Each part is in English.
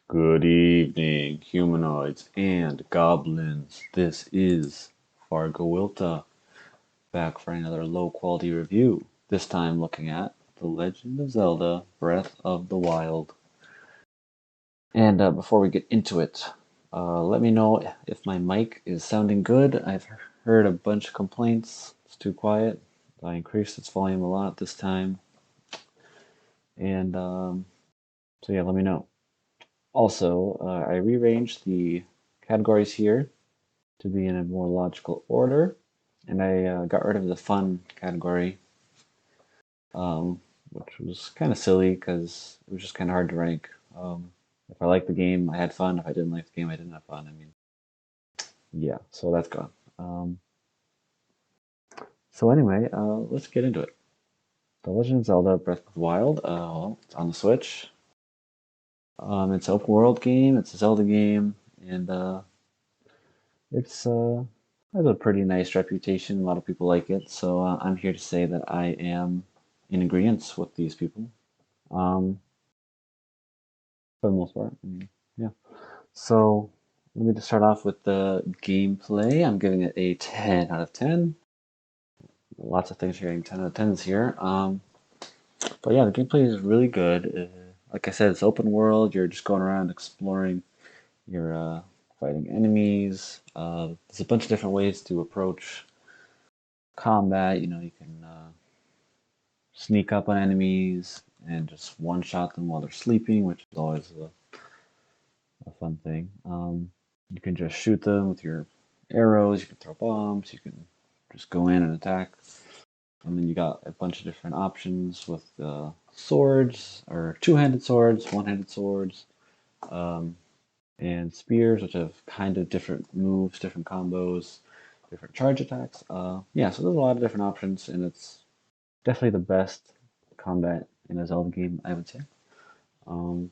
Good evening, humanoids and goblins. This is Fargo back for another low quality review. This time looking at The Legend of Zelda Breath of the Wild. And before we get into it, let me know if my mic is sounding good. I've heard a bunch of complaints. It's too quiet. I increased its volume a lot this time. And so, yeah, let me know. Also, I rearranged the categories here to be in a more logical order, and I got rid of the fun category, which was kind of silly because it was just kind of hard to rank. If I liked the game, I had fun. If I didn't like the game, I didn't have fun. I mean, yeah, so that's gone. So anyway, let's get into it. The Legend of Zelda: Breath of the Wild. Well, it's on the Switch. It's an open world game. It's a Zelda game, and it's has a pretty nice reputation. A lot of people like it, so I'm here to say that I am in agreement with these people. Um, for the most part, I mean, yeah. So let me just start off with the gameplay. I'm giving it a 10 out of 10. Lots of things are getting 10 out of 10s here. But yeah, the gameplay is really good. Like I said, it's open world. You're just going around exploring. You're fighting enemies. There's a bunch of different ways to approach combat. You can sneak up on enemies and just one shot them while they're sleeping, which is always a fun thing. You can just shoot them with your arrows, you can throw bombs, you can just go in and attack. And then you got a bunch of different options with swords, or two-handed swords, one-handed swords, um, and spears, which have kind of different moves, different combos, different charge attacks. Yeah, so there's a lot of different options, and it's definitely the best combat in a Zelda game, I would say. Um,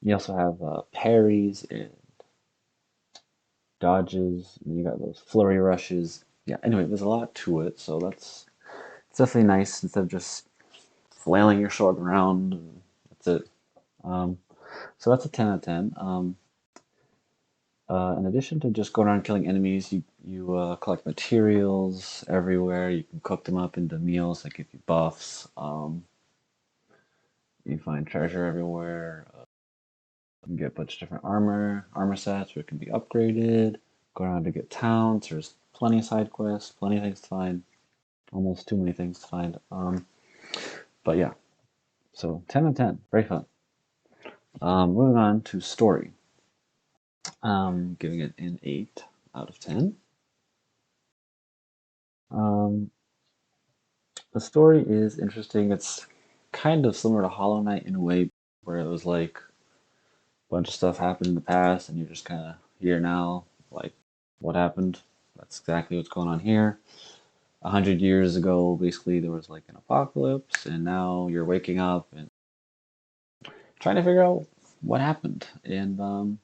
you also have parries and dodges, and you got those flurry rushes. Yeah, anyway, there's a lot to it, so it's definitely nice instead of just flailing your sword around. And that's it. Um, so that's a 10 out of 10. In addition to just going around killing enemies, you collect materials everywhere. You can cook them up into meals that give you buffs. You find treasure everywhere. You can get a bunch of different armor sets, where it can be upgraded. Go around to get towns. There's plenty of side quests, plenty of things to find. Almost too many things to find. But yeah, so 10 out of 10, very fun. Moving on to story. Giving it an 8 out of 10. Um, the story is interesting. It's kind of similar to Hollow Knight in a way, where it was like a bunch of stuff happened in the past, and you're just kind of here now, like what happened. That's exactly what's going on here. 100 years ago, basically, there was like an apocalypse, and now you're waking up and trying to figure out what happened. And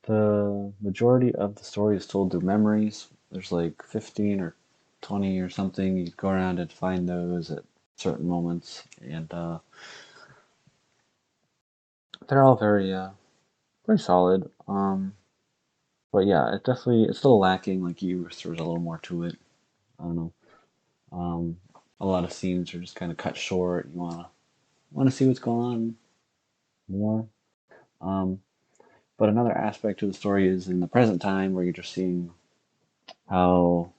the majority of the story is told through memories. There's like 15 or 20 or something. You go around and find those at certain moments, and they're all very solid. But yeah, it's still lacking. Like you, there's a little more to it. I don't know. Um, a lot of scenes are just kind of cut short. You wanna see what's going on more. Um, but another aspect to the story is in the present time, where you're just seeing how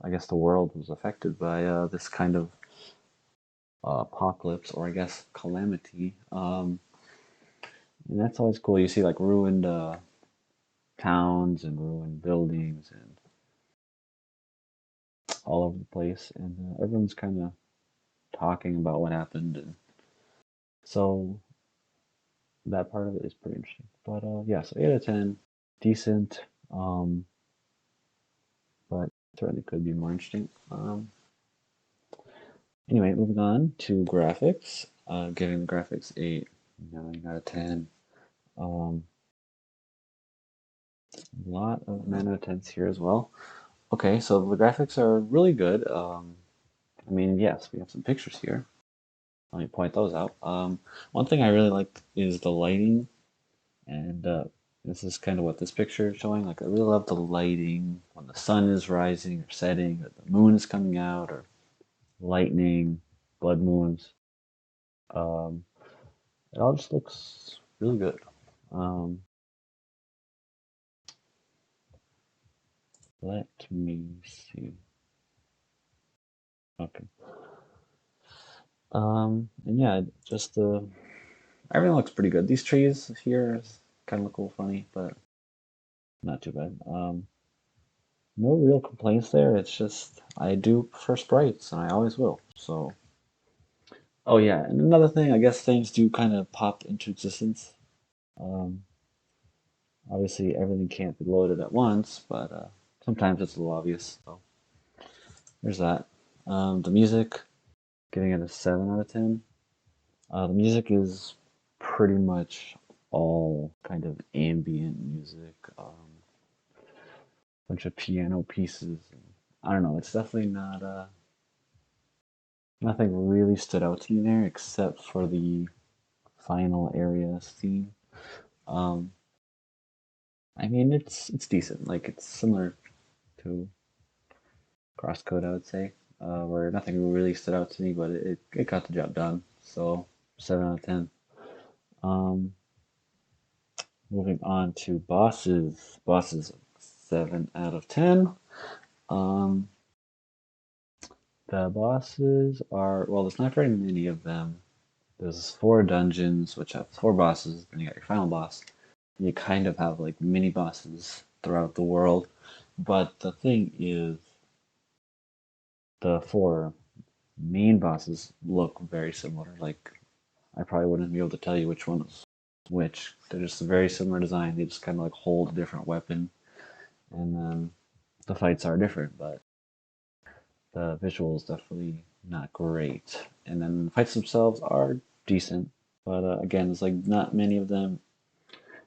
I guess the world was affected by this kind of apocalypse, or I guess calamity. And that's always cool. You see like ruined towns and ruined buildings and all over the place, and everyone's kind of talking about what happened, and so that part of it is pretty interesting. But yeah, so 8 out of 10, decent, but certainly could be more interesting. Anyway, moving on to graphics. Giving the graphics a 9 out of 10. Um, a lot of 9 out of 10s here as well. Okay, so the graphics are really good. I mean, yes, we have some pictures here. Let me point those out. One thing I really like is the lighting. And this is kind of what this picture is showing. Like I really love the lighting when the sun is rising or setting, or the moon is coming out, or lightning, blood moons. Um, it all just looks really good. Um, Let me see. Okay. And yeah, just everything looks pretty good. These trees here kind of look a little funny, but not too bad. No real complaints there. It's just I do prefer sprites, and I always will. So, oh yeah, and another thing, I guess things do kind of pop into existence. Um, Obviously, everything can't be loaded at once, but sometimes it's a little obvious. So there's that. The music, giving it a 7 out of 10. The music is pretty much all kind of ambient music, bunch of piano pieces. I don't know. It's definitely not. Nothing really stood out to me there except for the final area theme. Um, I mean, it's decent. Like it's similar to Crosscode, I would say, where nothing really stood out to me, but it got the job done. So 7 out of 10. Um, Moving on to bosses. Bosses 7 out of 10. Um, the bosses are well. There's not very many of them. There's 4 dungeons, which have 4 bosses. Then you got your final boss. You kind of have like mini bosses throughout the world. But the thing is, the 4 main bosses look very similar. Like I probably wouldn't be able to tell you which one is which. They're just a very similar design. They just kind of like hold a different weapon, and then the fights are different, but the visuals definitely not great. And then the fights themselves are decent, but again, there's like not many of them.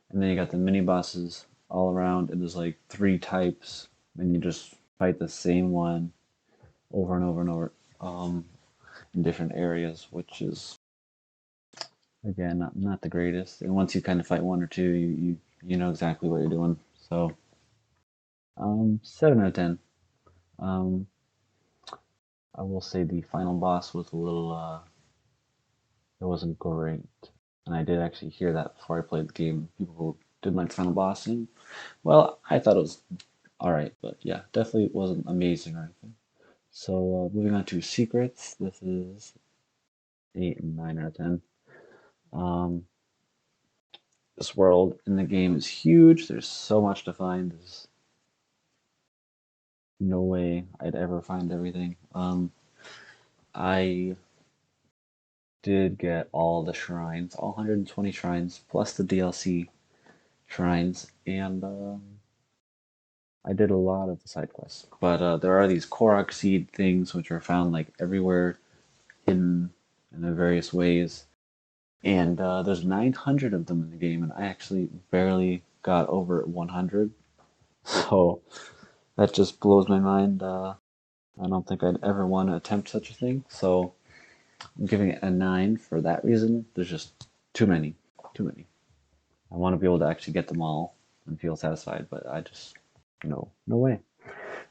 And then you got the mini bosses all around, and there's like 3 types, and you just fight the same one over and over and over in different areas, which is again not the greatest. And once you kind of fight one or two, you know exactly what you're doing. So 7 out of 10. Um, I will say the final boss was a little it wasn't great, and I did actually hear that before I played the game. People who didn't like the final boss, and well, I thought it was all right, but yeah, definitely wasn't amazing or anything. So moving on to secrets, this is 8 and 9 out of 10. Um, this world in the game is huge. There's so much to find. There's no way I'd ever find everything. I did get all the shrines, all 120 shrines, plus the DLC shrines, and I did a lot of the side quests. But there are these Korok seed things which are found like everywhere, hidden in the various ways. And there's 900 of them in the game, and I actually barely got over 100. So that just blows my mind. I don't think I'd ever want to attempt such a thing. So I'm giving it a 9 for that reason. There's just too many. Too many. I want to be able to actually get them all and feel satisfied, but I just, no way.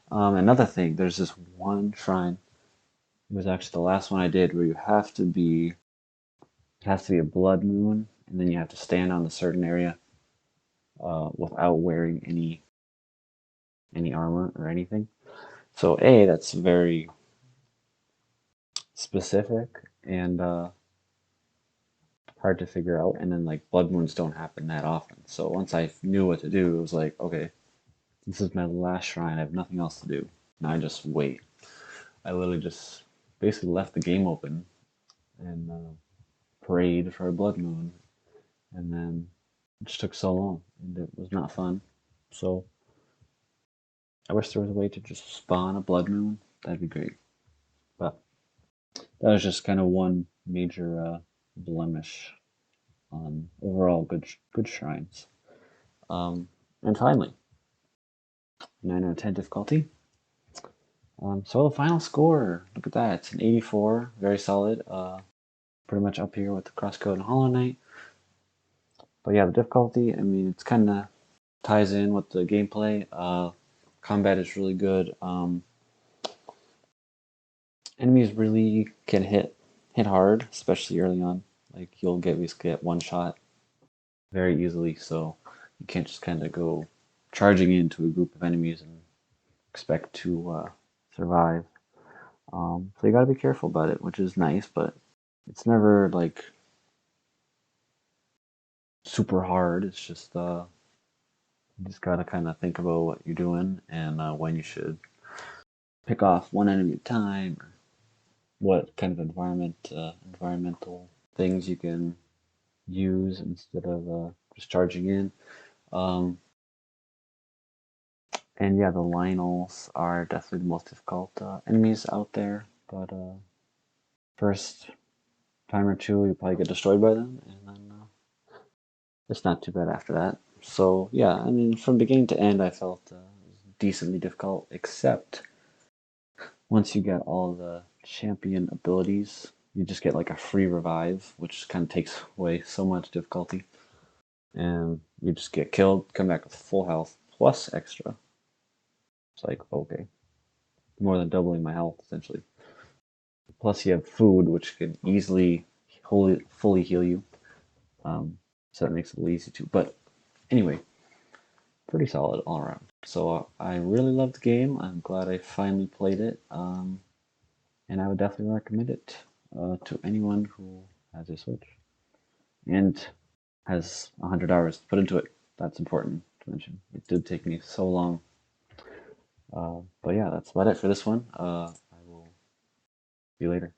Another thing, there's this one shrine. It was actually the last one I did where it has to be a blood moon, and then you have to stand on a certain area without wearing any armor or anything. So that's very specific and hard to figure out. And then like blood moons don't happen that often. So once I knew what to do, it was like, okay, this is my last shrine. I have nothing else to do. Now I just wait. I literally just basically left the game open and prayed for a blood moon, and then it just took so long, and it was not fun. So I wish there was a way to just spawn a blood moon. That'd be great. But that was just kind of one major blemish on overall good shrines. And finally, 9 out of 10 difficulty. So the final score, look at that, it's an 84, very solid. Pretty much up here with the Crosscode and Hollow Knight. But yeah, the difficulty, I mean, it's kind of ties in with the gameplay. Combat is really good. Enemies really can hit hard, especially early on. Like you'll get one shot very easily, so you can't just kind of go charging into a group of enemies and expect to survive. So you got to be careful about it, which is nice, but it's never like super hard. It's just you just got to kind of think about what you're doing and when you should pick off one enemy at a time, or what kind of environmental things you can use instead of just charging in. Um, and yeah, the Lionels are definitely the most difficult enemies out there. But first time or two, you probably get destroyed by them, and then it's not too bad after that. So yeah, I mean, from beginning to end, I felt it was decently difficult, except once you get all the champion abilities, you just get like a free revive, which kind of takes away so much difficulty. And you just get killed, come back with full health plus extra. It's like, okay, more than doubling my health essentially. Plus, you have food, which can easily fully heal you. So that makes it a little easy too. But anyway, pretty solid all around. So I really loved the game. I'm glad I finally played it. And I would definitely recommend it to anyone who has a Switch and has 100 hours put into it. That's important to mention. It did take me so long. But yeah, that's about it for this one. I will see you later.